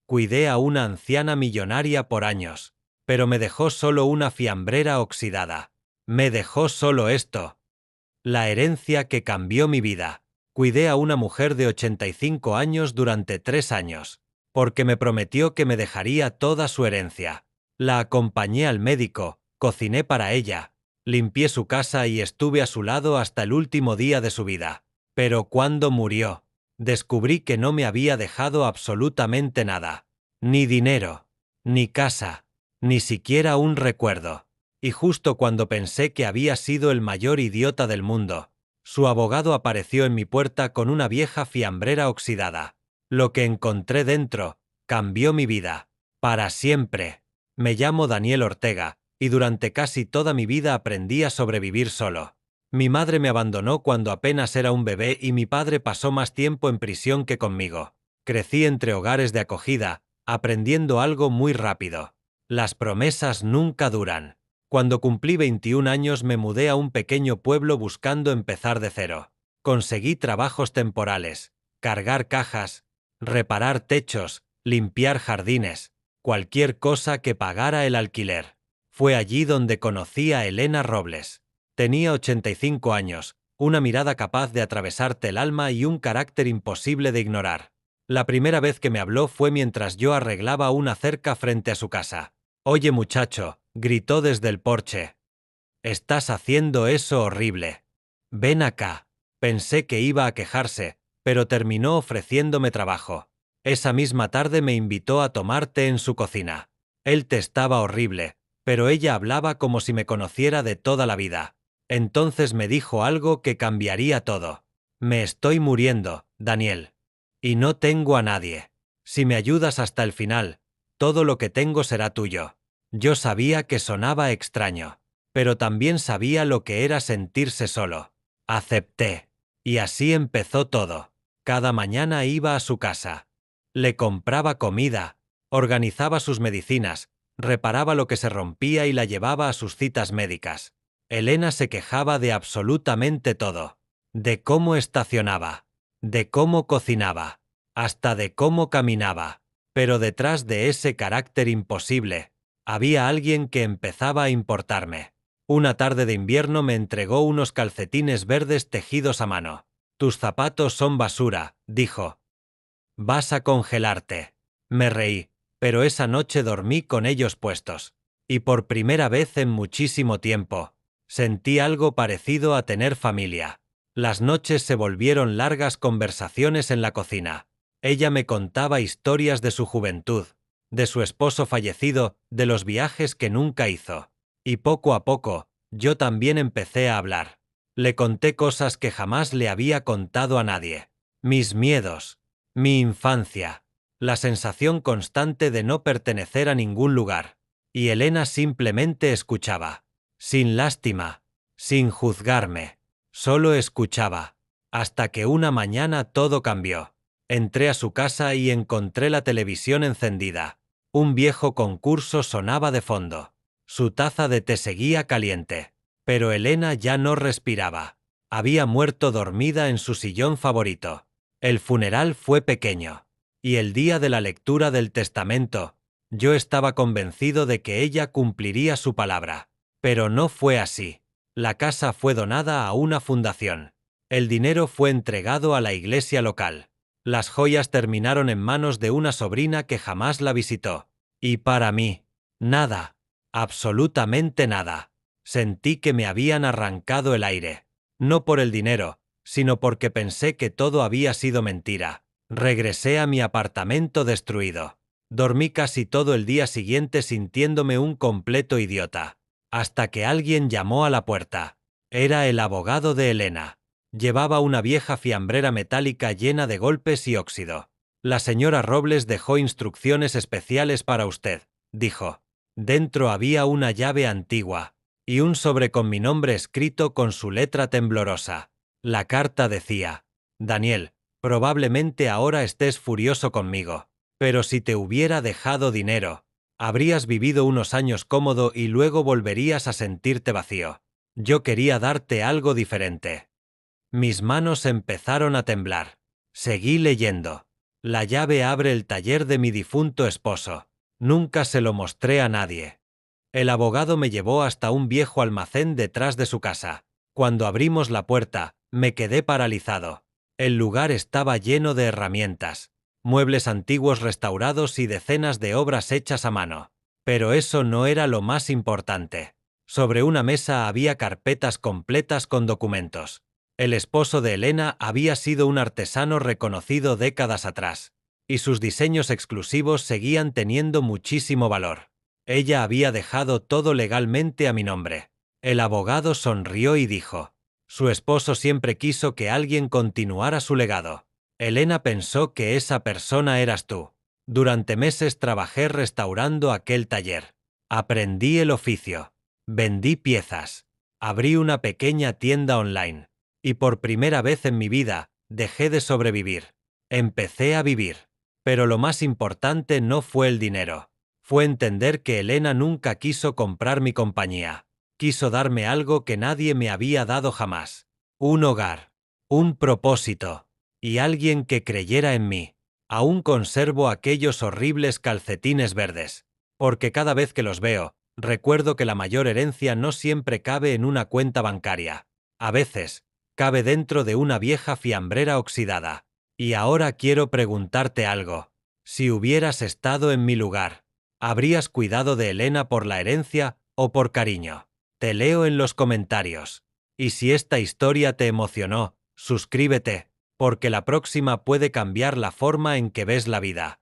Cuidé a una anciana millonaria por años, pero me dejó solo una fiambrera oxidada. Me dejó solo esto. La herencia que cambió mi vida. Cuidé a una mujer de 85 años durante 3 años, porque me prometió que me dejaría toda su herencia. La acompañé al médico, cociné para ella, limpié su casa y estuve a su lado hasta el último día de su vida. Pero cuando murió, descubrí que no me había dejado absolutamente nada. Ni dinero, ni casa, ni siquiera un recuerdo. Y justo cuando pensé que había sido el mayor idiota del mundo, su abogado apareció en mi puerta con una vieja fiambrera oxidada. Lo que encontré dentro cambió mi vida. Para siempre. Me llamo Daniel Ortega, y durante casi toda mi vida aprendí a sobrevivir solo. Mi madre me abandonó cuando apenas era un bebé y mi padre pasó más tiempo en prisión que conmigo. Crecí entre hogares de acogida, aprendiendo algo muy rápido. Las promesas nunca duran. Cuando cumplí 21 años me mudé a un pequeño pueblo buscando empezar de cero. Conseguí trabajos temporales, cargar cajas, reparar techos, limpiar jardines, cualquier cosa que pagara el alquiler. Fue allí donde conocí a Elena Robles. Tenía 85 años, una mirada capaz de atravesarte el alma y un carácter imposible de ignorar. La primera vez que me habló fue mientras yo arreglaba una cerca frente a su casa. «Oye muchacho», gritó desde el porche. «Estás haciendo eso horrible. Ven acá». Pensé que iba a quejarse, pero terminó ofreciéndome trabajo. Esa misma tarde me invitó a tomar té en su cocina. El té estaba horrible, pero ella hablaba como si me conociera de toda la vida. Entonces me dijo algo que cambiaría todo. «Me estoy muriendo, Daniel. Y no tengo a nadie. Si me ayudas hasta el final, todo lo que tengo será tuyo». Yo sabía que sonaba extraño, pero también sabía lo que era sentirse solo. Acepté. Y así empezó todo. Cada mañana iba a su casa. Le compraba comida, organizaba sus medicinas, reparaba lo que se rompía y la llevaba a sus citas médicas. Elena se quejaba de absolutamente todo. De cómo estacionaba, de cómo cocinaba, hasta de cómo caminaba. Pero detrás de ese carácter imposible, había alguien que empezaba a importarme. Una tarde de invierno me entregó unos calcetines verdes tejidos a mano. «Tus zapatos son basura», dijo. «Vas a congelarte». Me reí, pero esa noche dormí con ellos puestos. Y por primera vez en muchísimo tiempo, sentí algo parecido a tener familia. Las noches se volvieron largas conversaciones en la cocina. Ella me contaba historias de su juventud, de su esposo fallecido, de los viajes que nunca hizo. Y poco a poco, yo también empecé a hablar. Le conté cosas que jamás le había contado a nadie. Mis miedos, mi infancia, la sensación constante de no pertenecer a ningún lugar. Y Elena simplemente escuchaba. Sin lástima, sin juzgarme. Solo escuchaba. Hasta que una mañana todo cambió. Entré a su casa y encontré la televisión encendida. Un viejo concurso sonaba de fondo. Su taza de té seguía caliente. Pero Elena ya no respiraba. Había muerto dormida en su sillón favorito. El funeral fue pequeño. Y el día de la lectura del testamento, yo estaba convencido de que ella cumpliría su palabra. Pero no fue así. La casa fue donada a una fundación. El dinero fue entregado a la iglesia local. Las joyas terminaron en manos de una sobrina que jamás la visitó. Y para mí, nada, absolutamente nada. Sentí que me habían arrancado el aire. No por el dinero, sino porque pensé que todo había sido mentira. Regresé a mi apartamento destruido. Dormí casi todo el día siguiente sintiéndome un completo idiota. Hasta que alguien llamó a la puerta. Era el abogado de Elena. Llevaba una vieja fiambrera metálica llena de golpes y óxido. «La señora Robles dejó instrucciones especiales para usted», dijo. Dentro había una llave antigua y un sobre con mi nombre escrito con su letra temblorosa. La carta decía: «Daniel, probablemente ahora estés furioso conmigo, pero si te hubiera dejado dinero, habrías vivido unos años cómodo y luego volverías a sentirte vacío. Yo quería darte algo diferente». Mis manos empezaron a temblar. Seguí leyendo. La llave abre el taller de mi difunto esposo. Nunca se lo mostré a nadie. El abogado me llevó hasta un viejo almacén detrás de su casa. Cuando abrimos la puerta, me quedé paralizado. El lugar estaba lleno de herramientas, muebles antiguos restaurados y decenas de obras hechas a mano. Pero eso no era lo más importante. Sobre una mesa había carpetas completas con documentos. El esposo de Elena había sido un artesano reconocido décadas atrás, y sus diseños exclusivos seguían teniendo muchísimo valor. Ella había dejado todo legalmente a mi nombre. El abogado sonrió y dijo: su esposo siempre quiso que alguien continuara su legado. Elena pensó que esa persona eras tú. Durante meses trabajé restaurando aquel taller. Aprendí el oficio. Vendí piezas. Abrí una pequeña tienda online. Y por primera vez en mi vida, dejé de sobrevivir. Empecé a vivir. Pero lo más importante no fue el dinero. Fue entender que Elena nunca quiso comprar mi compañía. Quiso darme algo que nadie me había dado jamás. Un hogar. Un propósito. Y alguien que creyera en mí. Aún conservo aquellos horribles calcetines verdes. Porque cada vez que los veo, recuerdo que la mayor herencia no siempre cabe en una cuenta bancaria. A veces, cabe dentro de una vieja fiambrera oxidada. Y ahora quiero preguntarte algo. Si hubieras estado en mi lugar, ¿habrías cuidado de Elena por la herencia o por cariño? Te leo en los comentarios. Y si esta historia te emocionó, suscríbete, porque la próxima puede cambiar la forma en que ves la vida.